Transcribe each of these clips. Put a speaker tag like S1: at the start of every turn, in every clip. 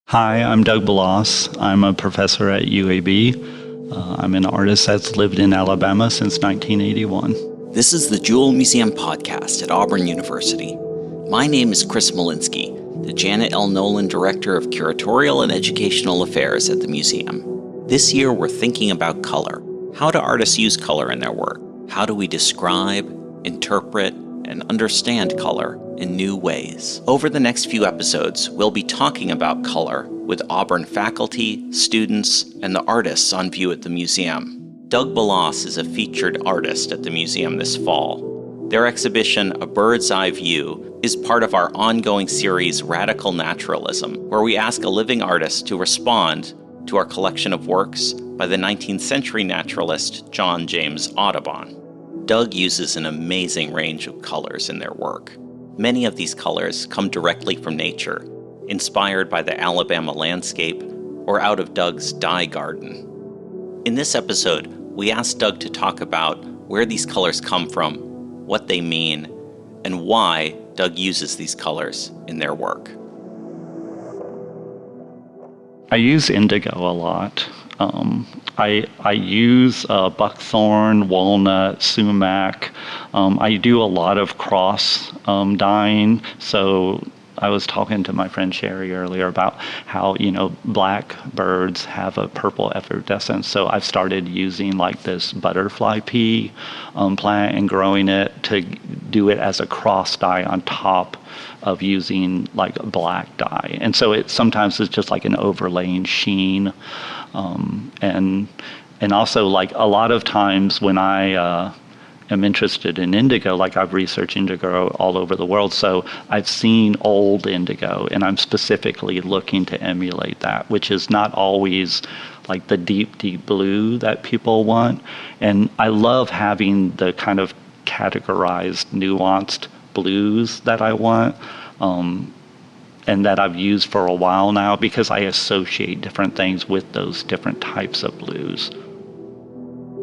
S1: Hi, I'm Doug Baulos. I'm a professor at UAB. I'm an artist that's lived in Alabama since 1981.
S2: This is the Jule Museum podcast at Auburn University. My name is Chris Malinsky, the Janet L. Nolan Director of Curatorial and Educational Affairs at the museum. This year we're thinking about color. How do artists use color in their work? How do we describe, interpret, and understand color in new ways? Over the next few episodes, we'll be talking about color with Auburn faculty, students, and the artists on view at the museum. Doug Baulos is a featured artist at the museum this fall. Their exhibition, A Bird's Eye View, is part of our ongoing series Radical Naturalism, where we ask a living artist to respond to our collection of works by the 19th century naturalist John James Audubon. Doug uses an amazing range of colors in their work. Many of these colors come directly from nature, inspired by the Alabama landscape or out of Doug's dye garden. In this episode, we asked Doug to talk about where these colors come from, what they mean, and why Doug uses these colors in their work.
S1: I use indigo a lot. I use buckthorn, walnut, sumac. I do a lot of cross dyeing. So I was talking to my friend Sherry earlier about how, black birds have a purple effervescence. So I've started using like this butterfly pea plant and growing it to do it as a cross dye on top of using like black dye. And so sometimes it's just like an overlaying sheen. And also like a lot of times when I am interested in indigo, like I've researched indigo all over the world, so I've seen old indigo and I'm specifically looking to emulate that, which is not always like the deep, deep blue that people want. And I love having the kind of categorized, nuanced blues that I want. And that I've used for a while now because I associate different things with those different types of blues.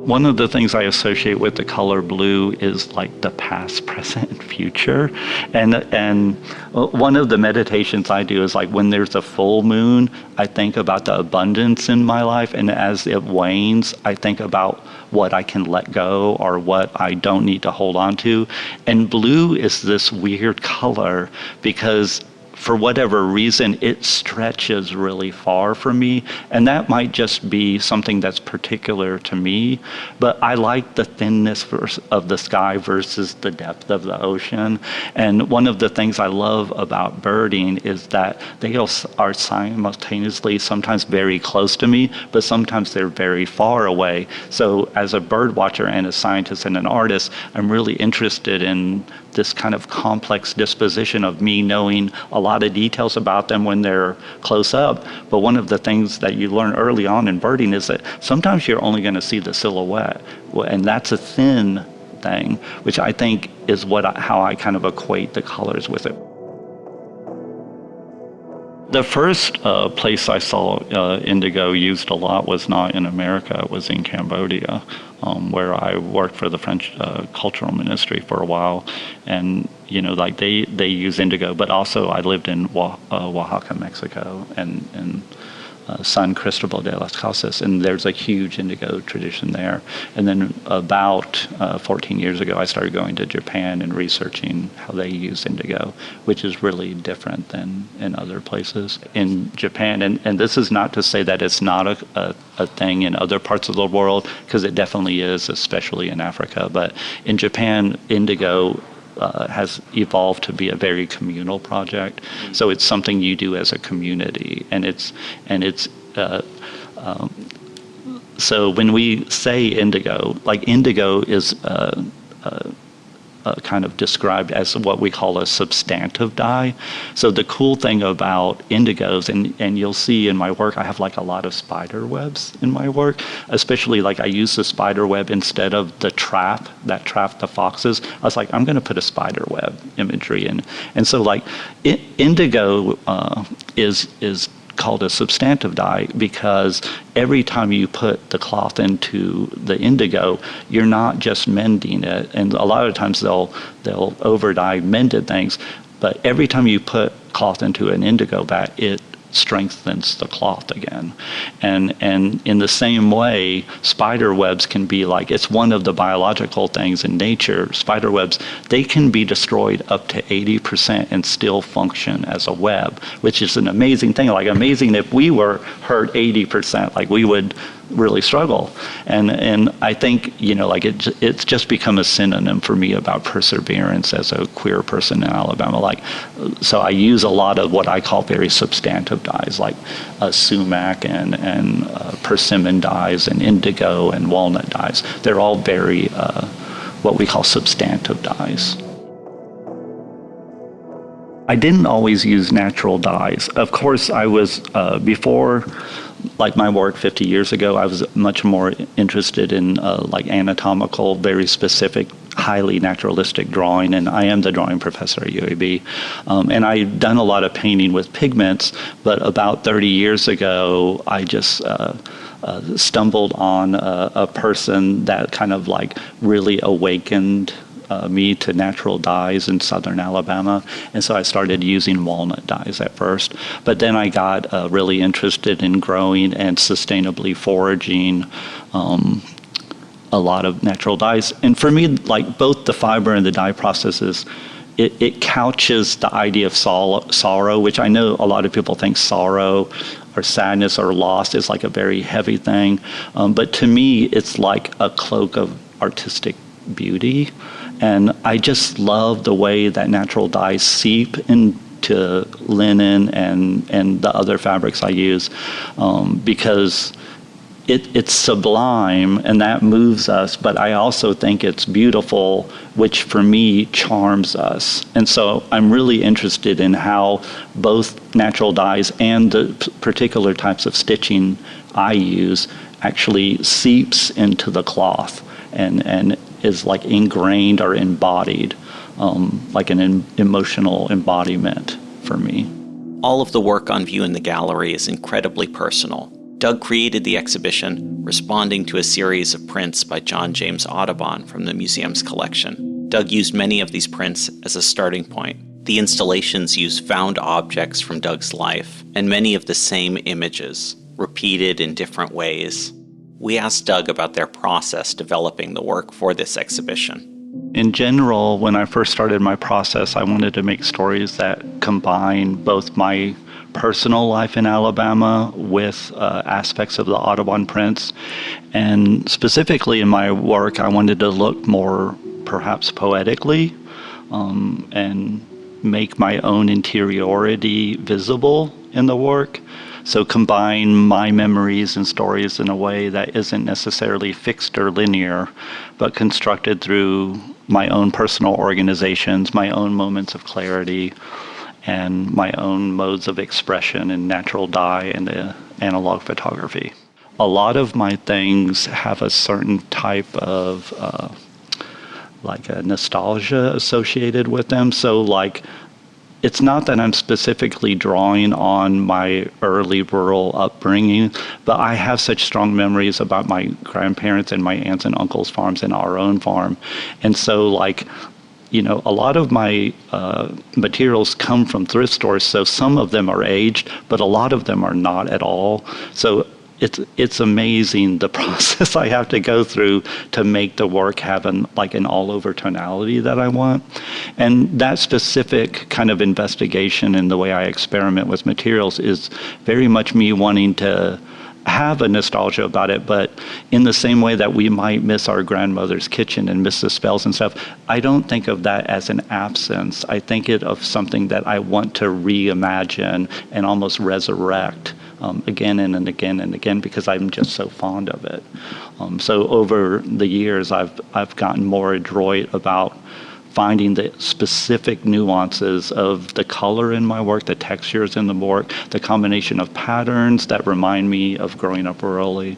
S1: One of the things I associate with the color blue is like the past, present, and future. And one of the meditations I do is like when there's a full moon, I think about the abundance in my life. And as it wanes, I think about what I can let go or what I don't need to hold on to. And blue is this weird color because for whatever reason, it stretches really far for me. And that might just be something that's particular to me. But I like the thinness of the sky versus the depth of the ocean. And one of the things I love about birding is that they are simultaneously sometimes very close to me, but sometimes they're very far away. So as a bird watcher and a scientist and an artist, I'm really interested in this kind of complex disposition of me knowing a lot of details about them when they're close up. But one of the things that you learn early on in birding is that sometimes you're only going to see the silhouette, and that's a thin thing, which I think is how I kind of equate the colors with it. The first place I saw indigo used a lot was not in America, it was in Cambodia, where I worked for the French cultural ministry for a while. And, like they use indigo, but also I lived in Oaxaca, Mexico, and San Cristobal de las Casas, and there's a huge indigo tradition there. And then about 14 years ago, I started going to Japan and researching how they use indigo, which is really different than in other places. In Japan, and this is not to say that it's not a thing in other parts of the world, because it definitely is, especially in Africa, but in Japan, indigo has evolved to be a very communal project. So it's something you do as a community, and so when we say indigo, like indigo is kind of described as what we call a substantive dye. So the cool thing about indigos, and you'll see in my work, I have like a lot of spider webs in my work, especially like I use the spider web instead of the trap that trapped the foxes. I was like, I'm going to put a spider web imagery in. And so like indigo is called a substantive dye because every time you put the cloth into the indigo, you're not just mending it. And a lot of times they'll over dye mended things, but every time you put cloth into an indigo vat, it strengthens the cloth again. And in the same way, spider webs can be like, it's one of the biological things in nature. Spider webs, they can be destroyed up to 80% and still function as a web, which is an amazing thing. Like, amazing if we were hurt 80%, like we would really struggle. And I think, like it's just become a synonym for me about perseverance as a queer person in Alabama. Like, so I use a lot of what I call very substantive dyes, like sumac and persimmon dyes and indigo and walnut dyes. They're all very what we call substantive dyes. I didn't always use natural dyes. Of course, I was, before like my work 50 years ago, I was much more interested in like anatomical, very specific, highly naturalistic drawing, and I am the drawing professor at UAB. And I've done a lot of painting with pigments, but about 30 years ago, I just stumbled on a person that kind of like really awakened me to natural dyes in southern Alabama, and so I started using walnut dyes at first, but then I got really interested in growing and sustainably foraging a lot of natural dyes. And for me, like both the fiber and the dye processes, it couches the idea of sorrow, which I know a lot of people think sorrow or sadness or loss is like a very heavy thing, but to me it's like a cloak of artistic beauty. And I just love the way that natural dyes seep into linen and the other fabrics I use, because it's sublime and that moves us, but I also think it's beautiful, which for me charms us. And so I'm really interested in how both natural dyes and the particular types of stitching I use actually seeps into the cloth and is like ingrained or embodied, like an emotional embodiment for me.
S2: All of the work on view in the gallery is incredibly personal. Doug created the exhibition responding to a series of prints by John James Audubon from the museum's collection. Doug used many of these prints as a starting point. The installations use found objects from Doug's life, and many of the same images, repeated in different ways. We asked Doug about their process developing the work for this exhibition.
S1: In general, when I first started my process, I wanted to make stories that combine both my personal life in Alabama with aspects of the Audubon prints. And specifically in my work, I wanted to look more perhaps poetically and make my own interiority visible in the work. So combine my memories and stories in a way that isn't necessarily fixed or linear, but constructed through my own personal organizations, my own moments of clarity, and my own modes of expression in natural dye and the analog photography. A lot of my things have a certain type of like a nostalgia associated with them. So like, it's not that I'm specifically drawing on my early rural upbringing, but I have such strong memories about my grandparents and my aunts and uncles' farms and our own farm. And so like, a lot of my materials come from thrift stores, so some of them are aged, but a lot of them are not at all. So it's amazing the process I have to go through to make the work have an all-over tonality that I want. And that specific kind of investigation in the way I experiment with materials is very much me wanting to have a nostalgia about it, but in the same way that we might miss our grandmother's kitchen and miss the smells and stuff, I don't think of that as an absence. I think of something that I want to reimagine and almost resurrect again and again and again, because I'm just so fond of it. So over the years, I've gotten more adroit about finding the specific nuances of the color in my work, the textures in the work, the combination of patterns that remind me of growing up rurally.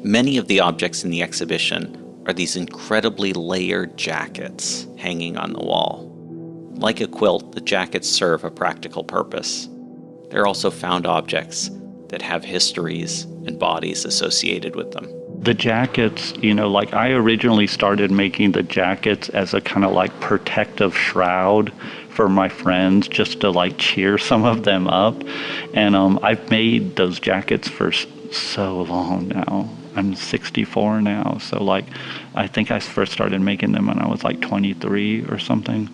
S2: Many of the objects in the exhibition are these incredibly layered jackets hanging on the wall. Like a quilt, the jackets serve a practical purpose. They're also found objects that have histories and bodies associated with them.
S1: The jackets, I originally started making the jackets as a kind of like protective shroud for my friends just to like cheer some of them up. And I've made those jackets for so long now. I'm 64 now, so like I think I first started making them when I was like 23 or something.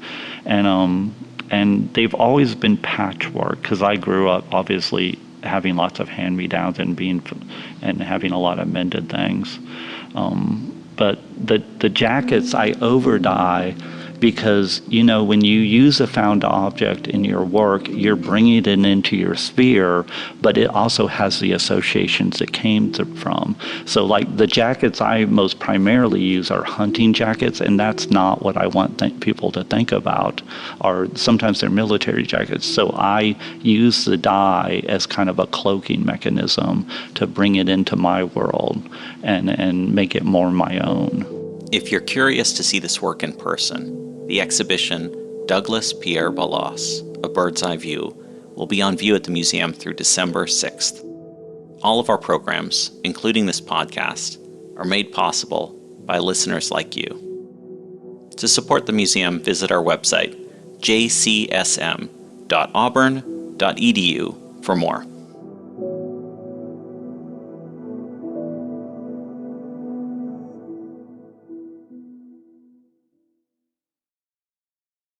S1: And they've always been patchwork because I grew up obviously having lots of hand-me-downs and having a lot of mended things. But the jackets I over dye because, you know, when you use a found object in your work, you're bringing it into your sphere, but it also has the associations it came from. So like the jackets I most primarily use are hunting jackets, and that's not what I want people to think about. Or sometimes they're military jackets. So I use the dye as kind of a cloaking mechanism to bring it into my world and make it more my own.
S2: If you're curious to see this work in person, the exhibition Douglas Pierre Baulos, A Bird's Eye View, will be on view at the museum through December 6th. All of our programs, including this podcast, are made possible by listeners like you. To support the museum, visit our website, jcsm.auburn.edu, for more.